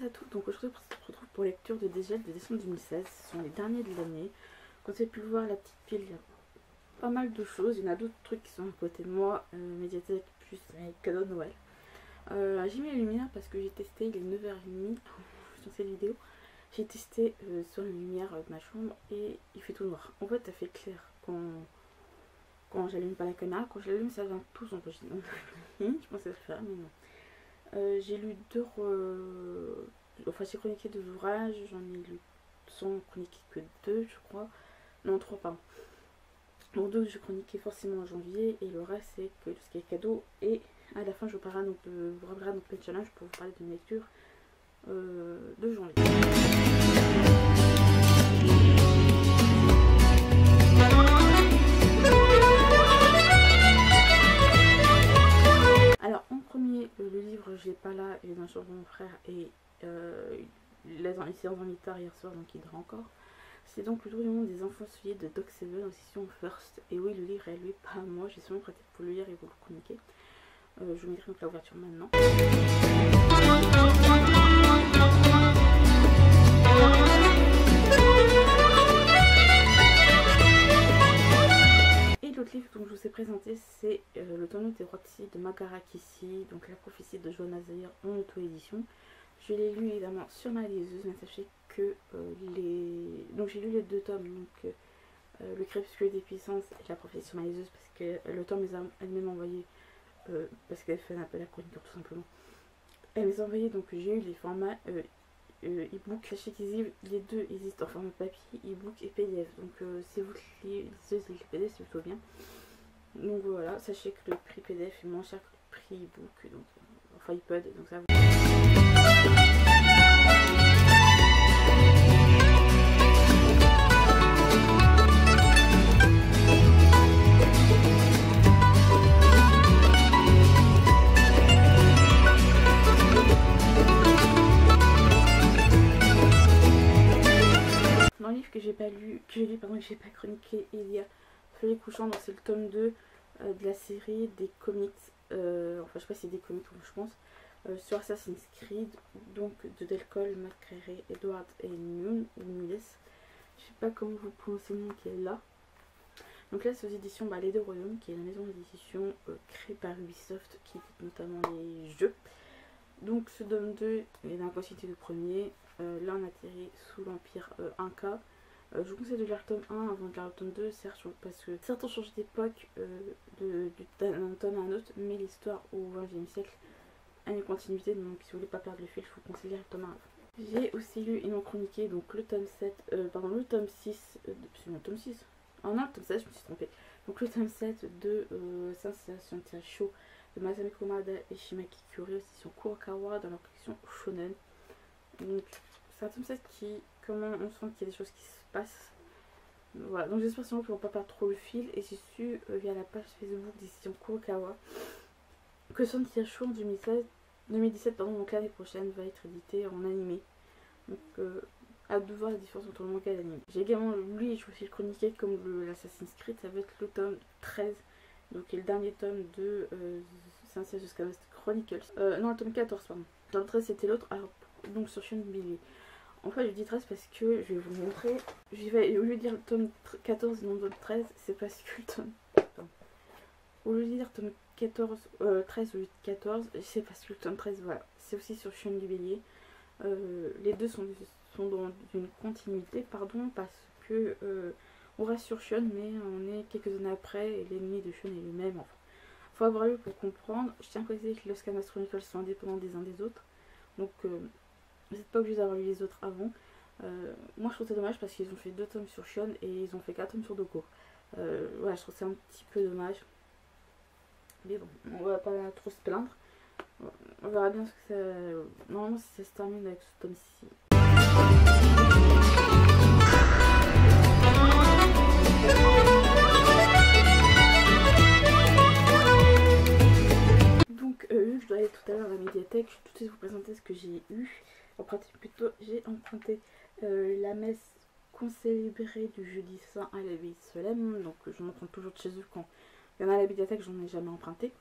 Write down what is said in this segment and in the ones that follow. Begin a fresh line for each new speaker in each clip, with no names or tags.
à tous, donc aujourd'hui on se retrouve pour lecture de Dégel de décembre 2016, ce sont les derniers de l'année. Comme vous avez pu le voir, la petite pile, il y a pas mal de choses, il y en a d'autres trucs qui sont à côté de moi, médiathèque plus cadeaux de Noël. J'ai mis la lumière parce que j'ai testé, il est 9h30 sur cette vidéo, j'ai testé sur la lumière de ma chambre et il fait tout noir. En fait ça fait clair quand j'allume pas la caméra, quand je l'allume ça vient tout s'enregistrer. Je pensais le faire mais non. J'ai lu enfin j'ai chroniqué 2 ouvrages, j'en ai lu sans chroniquer que 2 je crois, non 3 pardon. Donc 2 je chroniquais forcément en janvier et le reste c'est que tout ce qui est cadeau, et à la fin je vous rappellerai donc le challenge pour vous parler d'une lecture de janvier. Alors en premier, le livre je l'ai pas là, il est dans la chambre de mon frère et il est en mitard hier soir donc il dort encore. C'est donc le tour du monde des enfants souillés de Doc Seven en session First. Et oui, le livre est lui, pas à moi, j'ai sûrement prêté pour le lire et vous le chroniquer. Je vous mettrai donc la ouverture maintenant. Et l'autre livre dont je vous ai présenté, c'est le tome des Roxy de Magara Kissi, donc la prophétie de Johanna Zahir en auto-édition. Je l'ai lu évidemment sur ma liseuse, mais sachez que donc j'ai lu les 2 tomes, donc le crépuscule des puissances et la prophétie sur ma liseuse, parce que le tome elle-même envoyé parce qu'elle fait un appel à chroniqueur tout simplement. Elle les a envoyés, donc j'ai eu les formats e-book. Sachez qu'ils les deux existent en format papier, e-book et PDF. Donc si vous lisez les PDF, c'est plutôt bien. Donc voilà, sachez que le prix PDF est moins cher que le prix e-book, donc enfin iPod, donc ça vous... Dans le livre que j'ai pas lu, que j'ai pas chroniqué, il y a Feuillet couchant, donc c'est le tome 2 de la série des comics, enfin je sais pas si c'est des comics je pense, sur Assassin's Creed, donc de Delcolle, McCreary, Edward et Nunes, je sais pas comment vous prononcez le nom qui est là. Donc là c'est aux éditions Les Deux Royaumes, qui est la maison d'édition créée par Ubisoft, qui édite notamment les jeux. Donc ce tome 2 est dans la continuité du premier. Là on atterrit sous l'Empire Inca. Je vous conseille de lire le tome 1 avant de lire le tome 2, certes, parce que certains changent d'époque d'un tome à un autre, mais l'histoire au XXe siècle a une continuité, donc si vous voulez pas perdre le fil, je vous conseille de lire le tome 1 avant. J'ai aussi lu et non chroniqué donc le tome 7, pardon, le tome 6, c'est le tome 6, oh non, le tome 7, je me suis trompée. Donc le tome 7 de Sensation Show de Masami Komada et Shimaki Kuri, aussi sur Kurokawa dans leur collection Shonen. Donc c'est un tome 7 qui, comment on sent qu'il y a des choses qui se passent. Voilà, donc j'espère sinon qu'ils ne vont pas perdre trop le fil. Et j'ai su via la page Facebook d'édition Kurokawa que Sensation Show en 2017, donc l'année prochaine, va être édité en animé. Donc hâte de voir la différence entre le manga et l'anime. J'ai également lu et je vais aussi le chroniquer comme l'Assassin's Creed, ça va être le tome 13. Donc le dernier tome de Sensation Chronicles. Non, le tome 14, pardon. Le tome 13 c'était l'autre, alors donc sur Shonen Billy. En fait je dis 13 parce que je vais vous montrer. Au lieu de dire le tome 14 et non le tome 13, c'est parce que le tome... Pardon. Au lieu de dire tome 14, 13 au lieu de 14, c'est parce que le tome 13, voilà, c'est aussi sur Shonen du Bélier. Les deux sont dans une continuité, pardon, parce que on reste sur Shun, mais on est quelques années après et l'ennemi de Shun est le même. Enfin, faut avoir lu pour comprendre. Je tiens à préciser que Los Camas Chronicles sont indépendants des uns des autres, donc vous n'êtes pas obligé d'avoir lu les autres avant. Moi je trouve ça dommage parce qu'ils ont fait 2 tomes sur Shun et ils ont fait 4 tomes sur Doko. Voilà, je trouve ça un petit peu dommage. Mais bon, on va pas trop se plaindre. On verra bien ce que ça... Normalement ça se termine avec ce tome-ci. Donc vu que je dois aller tout à l'heure à la médiathèque, je vais tout de suite vous présenter ce que j'ai eu. En pratique plutôt, j'ai emprunté la messe concélébrée du jeudi saint à l'abbaye de Solesmes. Donc j'en emprunte toujours de chez eux quand il y en a à la médiathèque, j'en ai jamais emprunté.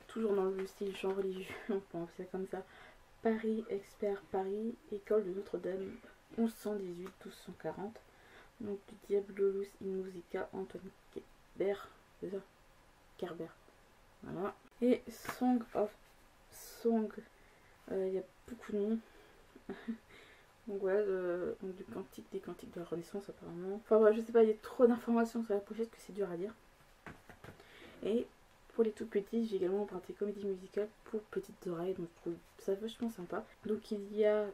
Toujours dans le style genre religieux, on peut appeler ça comme ça. Paris Expert Paris, École de Notre-Dame, 1118-1240. Donc du Diabolus in Musica, Anthony Kerber, c'est ça, Kerber. Voilà. Et Song of Song, il y a beaucoup de noms. Donc voilà, donc des cantiques de la Renaissance apparemment. Enfin voilà, je sais pas, il y a trop d'informations sur la pochette que c'est dur à dire. Et pour les tout petits, j'ai également emprunté comédie musicale pour petites oreilles, donc je trouve ça vachement sympa. Donc il y a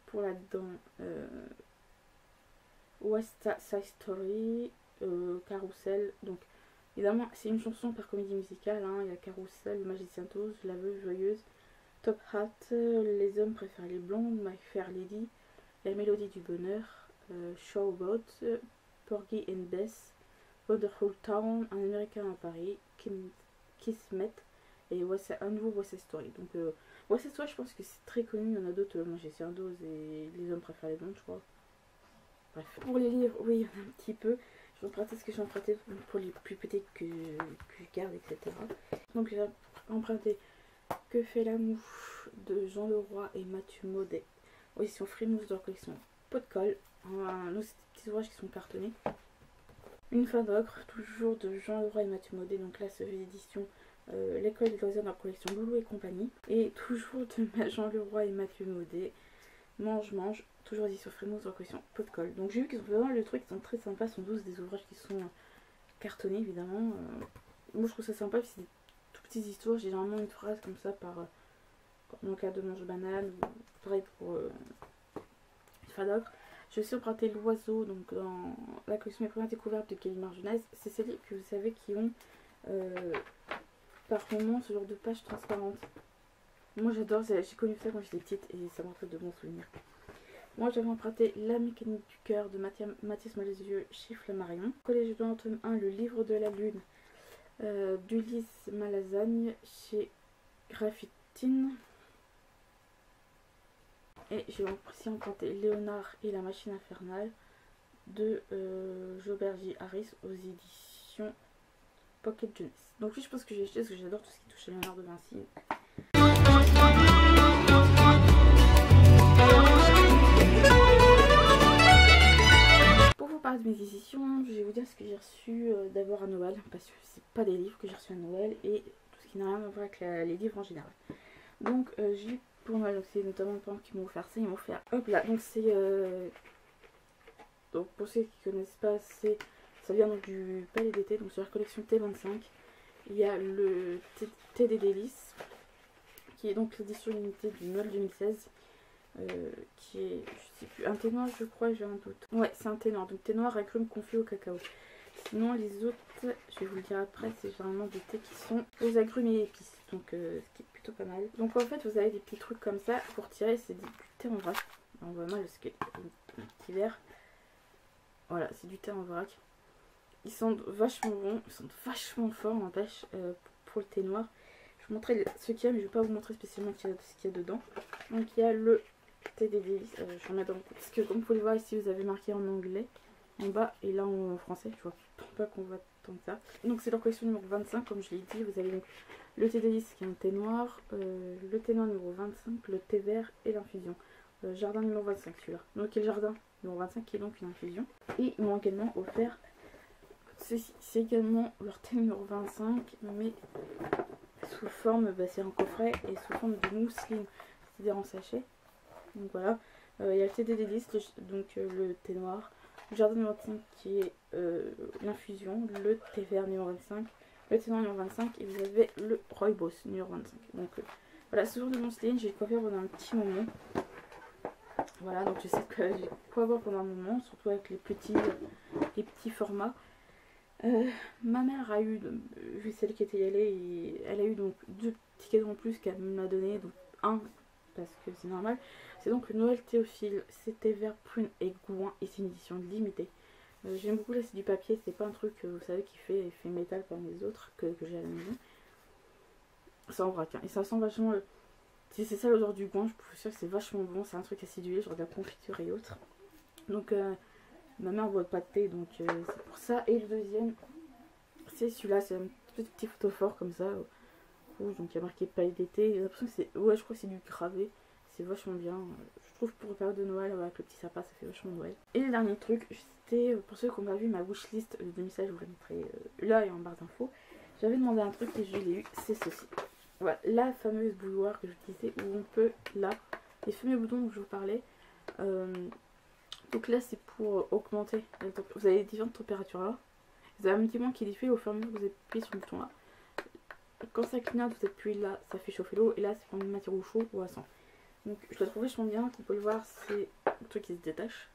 pour là-dedans West Side Story, Carousel. Donc évidemment, c'est une chanson par comédie musicale. Hein. Il y a Carousel, Le Magicien d'Oz, La Veuve Joyeuse, Top Hat, Les Hommes préfèrent les blondes, My Fair Lady, La Mélodie du Bonheur, Showboat, Porgy and Bess, Wonderful Town, Un Américain à Paris, Kismet et un nouveau West Side Story. Donc West Side Story, je pense que c'est très connu. Il y en a d'autres, Magicien d'Oz et Les Hommes préfèrent les blondes, je crois. Bref. Pour les livres, oui, il y en a un petit peu. Je vais emprunter ce que j'ai emprunté pour les plus petits que je garde, etc. Donc j'ai emprunté Que fait la mouche de Jean Leroy et Mathieu Maudet. Édition Frimousse de leur collection Pot de colle. Donc c'est des petits ouvrages qui sont cartonnés. Une fin d'ocre, toujours de Jean Leroy et Mathieu Maudet. Donc là, c'est l'édition L'école des loisirs de leur collection Loulou et compagnie. Et toujours de Jean Leroy et Mathieu Maudet. Mange, toujours édition Frimousse de leur collection Pot de colle. Donc j'ai vu qu'ils ont fait vraiment le truc qui sont très sympas. Ce sont tous des ouvrages qui sont cartonnés évidemment. Moi je trouve ça sympa, c'est des tout petites histoires. J'ai généralement une phrase comme ça par dans le cas de Mange Banane, ou pareil pour Fadocre. J'ai aussi emprunté L'Oiseau, donc dans la collection Mes premières découvertes de Kelly Margenez. C'est celles que vous savez qui ont par moment ce genre de page transparente. Moi j'adore, j'ai connu ça quand j'étais petite et ça me rappelle de bons souvenirs. Moi j'avais emprunté La mécanique du cœur de Mathias Malzieu chez Flammarion. Collège de tome 1, Le livre de la lune d'Ulysse Malasagne chez Graphitine. Et j'ai aussi emprunté Léonard et la machine infernale de Jobert J. Harris aux éditions Pocket Jeunesse. Donc oui, je pense que j'ai acheté parce que j'adore tout ce qui touche à Léonard de Vinci. Pour vous parler de mes éditions, je vais vous dire ce que j'ai reçu d'abord à Noël, parce que c'est pas des livres que j'ai reçus à Noël et tout ce qui n'a rien à voir avec les livres en général. Donc j'ai pour Noël, donc c'est notamment mes parents qui m'ont offert ça, ils m'ont offert, hop là, donc c'est donc pour ceux qui connaissent pas, ça vient donc du Palais d'été, donc sur la collection T25. Il y a le Thé des délices, qui est donc l'édition limitée du Noël 2016, qui est, je sais plus, un thé noir je crois, j'ai un doute. Ouais, c'est un thé noir, donc thé noir agrumes confit au cacao. Sinon les autres, je vais vous le dire après, c'est généralement des thés qui sont aux agrumes et épices, donc ce qui est plutôt pas mal. Donc en fait vous avez des petits trucs comme ça pour tirer, c'est du thé en vrac. On voit mal parce qu'il y a un petit verre. Voilà, c'est du thé en vrac. Ils sentent vachement bons, ils sont vachement forts n'empêche pour le thé noir. Je vous montrerai ce qu'il y a, mais je ne vais pas vous montrer spécialement ce qu'il y a dedans. Donc il y a le thé des délices, je vais remettre dans le coup, parce que comme vous pouvez le voir ici, vous avez marqué en anglais en bas et là en français, je vois pas qu'on voit tant que ça. Donc c'est leur collection numéro 25, comme je l'ai dit, vous avez donc le thé des délices qui est un thé noir, le thé noir numéro 25, le thé vert et l'infusion. Jardin numéro 25 celui-là. Donc il y a le jardin numéro 25 qui est donc une infusion. Et ils m'ont également offert c'est également leur thé numéro 25, mais sous forme, c'est un coffret et sous forme de mousseline, c'est-à-dire en sachet. Donc voilà, il y a le thé des délices, donc le thé noir, le jardin numéro 25 qui est l'infusion, le thé vert numéro 25, le thé noir numéro 25 et vous avez le rooibos numéro 25. Donc voilà, ce genre de mousseline, j'ai quoi faire pendant un petit moment. Voilà, donc je sais que j'ai quoi voir pendant un moment, surtout avec les petits formats. Ma mère a eu, vu celle qui était allée, et elle a eu donc 2 petits cadeaux en plus qu'elle m'a donné, donc un parce que c'est normal. C'est donc le Noël Théophile, c'était vert, prune et gouin et c'est une édition limitée. J'aime beaucoup, là c'est du papier, c'est pas un truc vous savez qui fait effet métal comme les autres que j'ai à la maison. C'est en vrac, hein, et ça sent vachement, si c'est ça l'odeur du gouin, je peux vous dire que c'est vachement bon, c'est un truc acidulé, genre de la confiture et autres. Donc ma mère boit pas de thé, donc c'est pour ça. Et le deuxième, c'est celui-là, c'est un petit photophore comme ça, rouge, donc il y a marqué paille d'été. J'ai l'impression que c'est, ouais, je crois que c'est du gravé. c'est vachement bien. Je trouve pour une période de Noël avec le petit sapin, ça fait vachement Noël. Et le dernier truc, c'était pour ceux qui ont pas vu ma wishlist de messages, je vous la mettrai là et en barre d'infos. J'avais demandé un truc et je l'ai eu, c'est ceci. Voilà, la fameuse bouilloire que je disais où on peut, là, les fameux boutons dont je vous parlais. Donc là, c'est pour augmenter. Vous avez différentes températures là. Vous avez un petit point qui est diffusé au fur et à mesure que vous appuyez sur le bouton là. Quand ça clignote, vous appuyez là, ça fait chauffer l'eau. Et là, c'est pour une matière au chaud ou à 100. Donc je la trouve vachement bien. Vous pouvez le voir, c'est un truc qui se détache.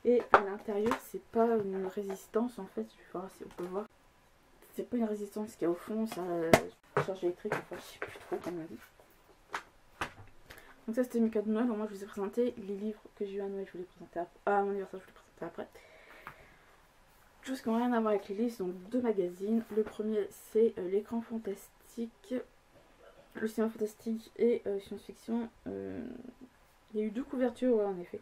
Et à l'intérieur, c'est pas une résistance en fait. Je vais voir si on peut le voir. C'est pas une résistance qu'il y a au fond, ça charge électrique. Enfin, je sais plus trop comment on dit. Donc ça c'était mes cadeaux de Noël. Moi je vous ai présenté les livres que j'ai eu à Noël, je vous les présentais à mon anniversaire, je vous les présentais après. Choses qui n'ont rien à voir avec les livres, donc deux magazines. Le premier c'est l'écran fantastique, le cinéma fantastique et science-fiction. Il y a eu deux couvertures, ouais, en effet.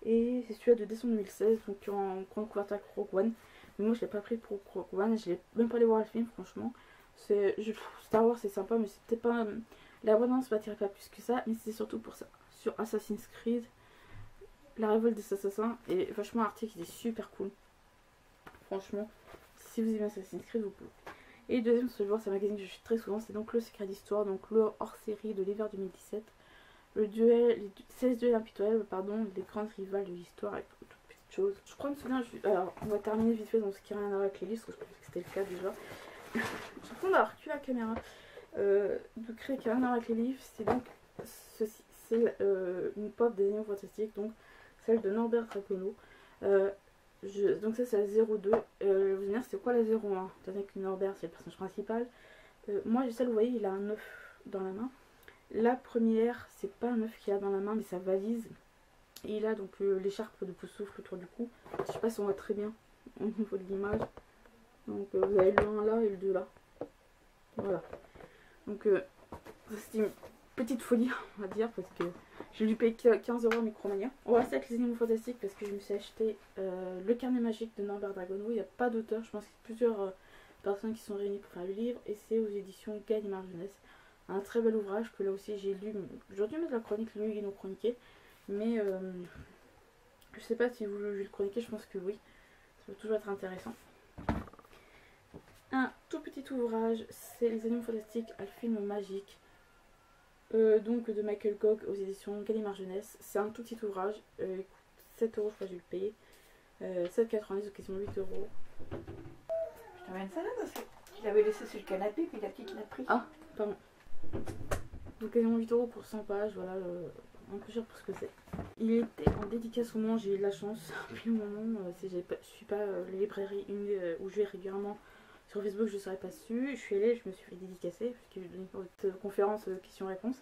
Et c'est celui-là de décembre 2016, donc en grande couverture avec Rogue One. Mais moi je l'ai pas pris pour Rogue One, je l'ai même pas allé voir le film franchement. Je trouve Star Wars c'est sympa, mais c'est peut-être pas... La bande-annonce m'attirait pas plus que ça, mais c'est surtout pour ça. Sur Assassin's Creed, la révolte des assassins, et vachement l'article il est super cool. Franchement, si vous aimez Assassin's Creed, vous pouvez. Et le deuxième, c'est un magazine que je suis très souvent, c'est donc Le Secret d'Histoire, donc le hors-série de l'hiver 2017. Le duel, les 16 duels impitoyables, pardon, les grandes rivales de l'histoire et toutes petites choses. Je crois me souvenir, alors on va terminer vite fait dans ce qui n'a rien à voir avec les livres, parce que je pensais que c'était le cas déjà. J'ai l'impression d'avoir reculé la caméra. De créer qui n'a rien à voir avec les livres, c'est donc ceci, c'est une pop des animaux fantastiques, donc celle de Norbert Dragono. Donc ça c'est la 02. Vous dire c'est quoi la 01? Étant donné que Norbert c'est le personnage principal. Moi j'ai celle, vous voyez, il a un œuf dans la main. La première, c'est pas un œuf qu'il a dans la main, mais sa valise. Et il a donc l'écharpe de Poussoufle autour du cou. Je sais pas si on voit très bien au niveau de l'image. Donc vous avez le 1 là et le 2 là. Voilà. Donc c'est une petite folie on va dire, parce que j'ai dû payer 15 € à Micromania. On va rester avec les animaux fantastiques parce que je me suis acheté le carnet magique de Norbert Dragono. Il n'y a pas d'auteur, je pense qu'il y a plusieurs personnes qui sont réunies pour faire le livre, et c'est aux éditions Gallimard Jeunesse. Un très bel ouvrage que là aussi j'ai lu. J'aurais dû mettre la chronique, lu et non chroniqué, mais je sais pas si vous voulez le chroniquer, je pense que oui, ça va toujours être intéressant. Un tout petit ouvrage, c'est Les Animaux Fantastiques, un film magique, donc de Michael Gogg aux éditions Gallimard Jeunesse. C'est un tout petit ouvrage, 7 € je crois que j'ai dû le payer, 7,90 ou quasiment 8 €.
Je t'emmène ça là parce qu'il avait laissé sur le canapé puis la petite l'a pris.
Ah, pardon. Donc quasiment 8 € pour 100 pages, voilà, un peu cher pour ce que c'est. Il était en dédicace au moment, j'ai eu de la chance, puis au moment, je suis pas la librairie où je vais régulièrement. Sur Facebook, je ne serais pas dessus. Je suis allée, je me suis fait dédicacer, parce qu'il y a eu une conférence questions-réponses.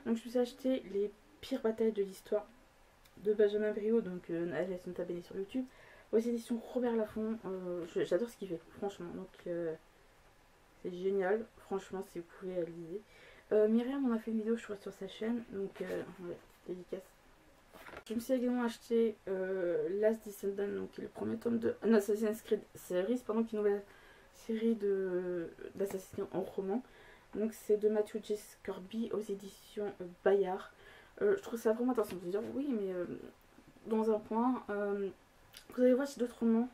Donc, je me suis acheté les pires batailles de l'histoire de Benjamin Briot, donc Alias Nota Bene sur YouTube, aux éditions Robert Laffont. J'adore ce qu'il fait, franchement. Donc, c'est génial, franchement, si vous pouvez le lire. Myriam on a fait une vidéo, je crois, sur sa chaîne, donc, ouais, dédicace. Je me suis également acheté Last Descendant, donc le premier tome de Assassin's Creed Series, pendant qu'une nouvelle série d'assassins en roman. Donc c'est de Matthew J. Kirby aux éditions Bayard. Je trouve ça vraiment intéressant de se dire oui, mais dans un point, vous allez voir c'est d'autres romans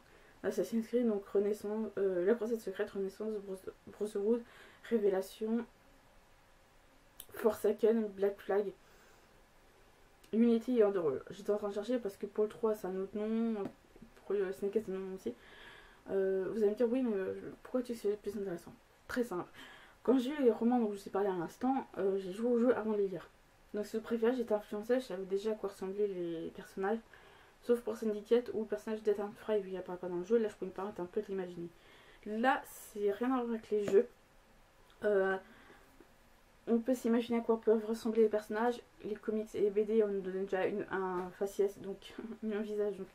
Assassin's Creed, donc Renaissance, La Croisade secrète, Renaissance, Brotherhood, Révélation, Forsaken, Black Flag, Unity et Underworld. J'étais en train de chercher parce que pour le 3 c'est un autre nom, pour le Snake c'est un nom aussi. Vous allez me dire oui, mais pourquoi tu sais plus intéressant? Très simple. Quand j'ai lu les romans dont je vous ai parlé à l'instant, j'ai joué au jeu avant de les lire. Donc ce préféré, j'étais influencée, je savais déjà à quoi ressemblaient les personnages. Sauf pour Syndicate où le personnage d'Ethan Frey, vu qu'il apparaît pas dans le jeu, là je peux me permettre un peu de l'imaginer. Là, c'est rien à voir avec les jeux. On peut s'imaginer à quoi peuvent ressembler les personnages. Les comics et les BD, on nous donne déjà un faciès, donc un visage. Donc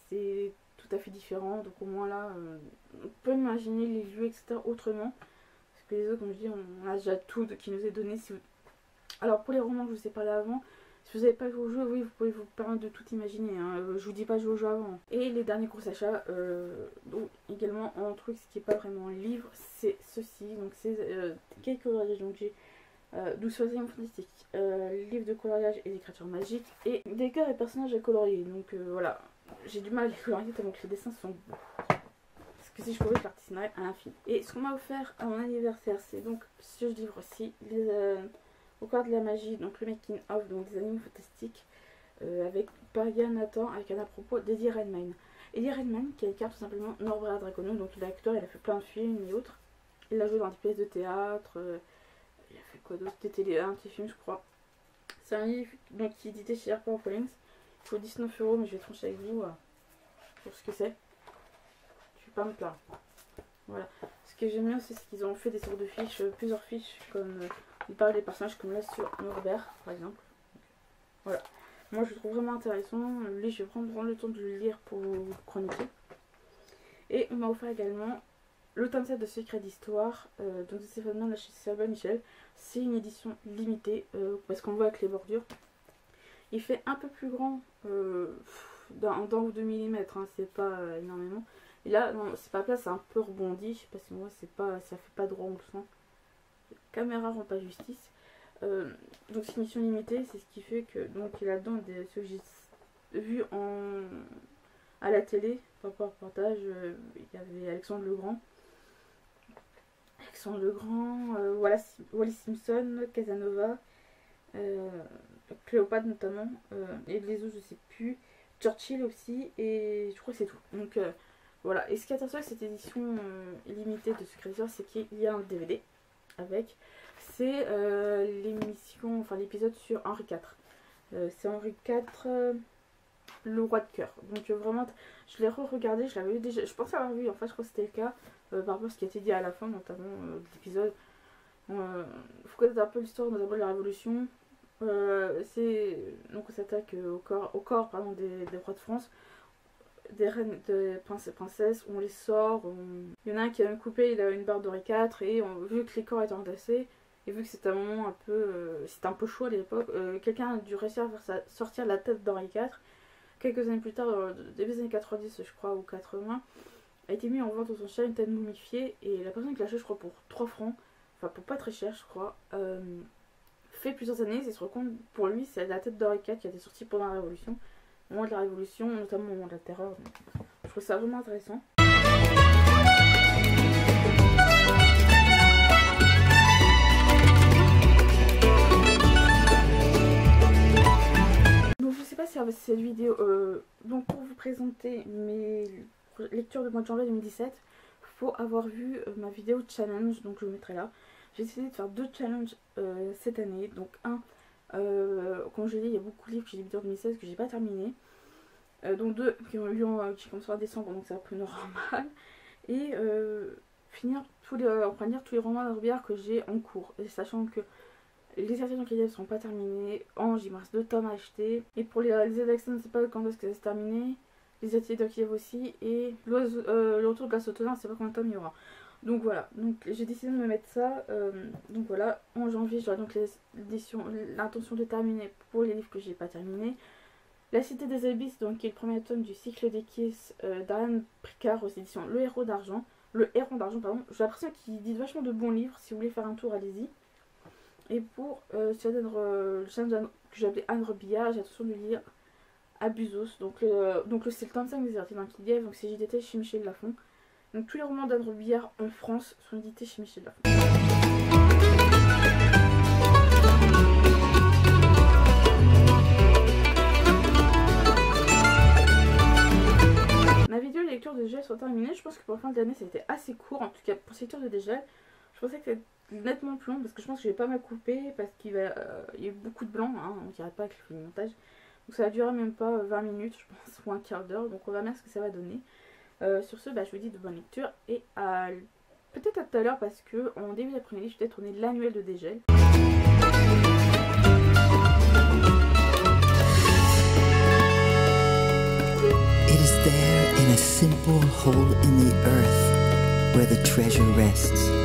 c'est tout à fait différent. Donc au moins là, on peut imaginer les lieux, etc. autrement. Parce que les autres, comme je dis, on a déjà tout qui nous est donné. Si vous... Alors pour les romans que je vous ai parlé avant, si vous n'avez pas joué au jeu, oui, vous pouvez vous permettre de tout imaginer. Hein. Je vous dis pas jouer au jeu avant. Et les derniers gros achats, donc également en truc, ce qui n'est pas vraiment un livre, c'est ceci. Donc c'est quelques voyages. Donc j'ai 12 fantasy fantastique, livre de coloriage et d'écriture magique, et décors et personnages à colorier. Donc voilà, j'ai du mal à les colorier tellement que les dessins sont beaux. Parce que si je pouvais, je l'artisanerais à l'infini. Et ce qu'on m'a offert à mon anniversaire, c'est donc ce livre-ci, Au corps de la magie, donc le making of, donc des animaux fantastiques, avec Paria Nathan, avec un à propos d'Eddie Redmayne. Eddie Redmayne qui incarne tout simplement Norbert Dragono, donc il est acteur, il a fait plein de films et autres. Il a joué dans des pièces de théâtre, il a fait quoi d'autre, des télé, un petit film je crois. C'est un livre donc, qui est édité chez HarperCollins. Il faut 19 €, mais je vais trancher avec vous pour ce que c'est. Je vais pas me plaindre. Voilà. Ce que j'aime bien aussi, c'est qu'ils ont fait des sortes de fiches, plusieurs fiches, comme ils parlent des personnages comme là sur Norbert par exemple. Voilà. Moi je le trouve vraiment intéressant. Lui, je vais prendre le temps de le lire pour vous chroniquer. Et on m'a offert également le tome 7 de Secret d'Histoire, donc de Stéphane Mann chez Sylvain Michel. C'est une édition limitée, parce qu'on voit avec les bordures. Il fait un peu plus grand, d'un ou 2 mm, hein, c'est pas énormément. Et là, non, c'est pas plat, c'est un peu rebondi, parce que moi, c'est pas, ça fait pas droit, on le sent. La caméra rend pas justice. Donc c'est une édition limitée, c'est ce qui fait que, donc il y a là-dedans ceux que j'ai vus à la télé, pas par reportage, il y avait Alexandre Legrand, Wallis Simpson, Casanova, Cléopâtre notamment, et les autres je sais plus, Churchill aussi, et je crois que c'est tout. Donc voilà, et ce qui est intéressant avec cette édition limitée de Secret d'Histoire, c'est qu'il y a un DVD avec, c'est l'émission, enfin l'épisode sur Henri IV. C'est Henri IV, le roi de cœur. Donc vraiment, je l'ai re-regardé, je l'avais déjà, je pensais avoir vu, en fait je crois que c'était le cas, par rapport à ce qui a été dit à la fin, notamment de l'épisode. Il faut connaître un peu l'histoire, notamment de la Révolution. Donc on s'attaque au corps pardon, des rois de France, des reines, des princes et princesses, on les sort. Il y en a un qui a même coupé, il a une barre d'Henri IV, et vu que les corps étaient entassés, et vu que c'était un moment un peu, c'était un peu chaud à l'époque, quelqu'un a dû réussir à faire sortir la tête d'Henri IV. Quelques années plus tard, début des années 90 je crois, ou 80, a été mis en vente aux enchères une tête momifiée, et la personne qui l'a acheté je crois pour 3 francs, enfin pour pas très cher je crois, fait plusieurs années, et se rend compte pour lui c'est la tête d'Henri IV qui a été sortie pendant la Révolution, au moment de la Révolution, notamment au moment de la Terreur. Donc, je trouve ça vraiment intéressant. Donc je sais pas si avec cette vidéo, donc pour vous présenter mes lectures du mois de janvier 2017, faut avoir vu ma vidéo challenge, donc je le mettrai là. J'ai décidé de faire 2 challenges cette année, donc un, comme je l'ai dit, il y a beaucoup de livres que j'ai lu en 2016 que j'ai pas terminé, donc 2 qui commencent en décembre, donc c'est un peu normal, et finir lire tous les romans d'André Billard que j'ai en cours, et sachant que les articles qui ne sont pas terminés, il me reste 2 tomes à acheter, et pour les Alexandres, je ne sais pas quand est-ce que ça se terminer, les ateliers de Kiev aussi, et le retour de la Sautenin, je ne sais pas combien de tomes il y aura. Donc voilà, donc j'ai décidé de me mettre ça, donc voilà, en janvier j'aurai donc l'intention de terminer pour les livres que j'ai pas terminés. La Cité des Abysses, donc qui est le premier tome du cycle des Kiss d'Ariane Pricard aux éditions Le Héron d'Argent, pardon. J'ai l'impression qu'il dit vachement de bons livres, si vous voulez faire un tour, allez-y. Et pour le challenge que j'ai appelé Anne Robillard, j'ai l'intention de lire Abusos, donc c'est le tome 5 des articles dans Kiev, donc c'est édité chez Michel Lafon. Donc tous les romans d'Anne Robillard en France sont édités chez Michel Lafon. Ma vidéo de lecture de dégel sont terminées. Je pense que pour la fin de l'année ça a été assez court, en tout cas pour cette lecture de dégel. Je pensais que c'était nettement plus long parce que je pense que je vais pas mal couper parce qu'il y a eu beaucoup de blanc, hein, on dirait pas que je fais le montage. Donc ça va durer même pas 20 minutes je pense, ou un quart d'heure, donc on va voir ce que ça va donner. Sur ce, je vous dis de bonne lecture et peut-être à tout à l'heure parce que en début d'après-midi je vais peut-être tourner l'annuel de dégel.
It is there in a simple hole in the earth where the treasure rests.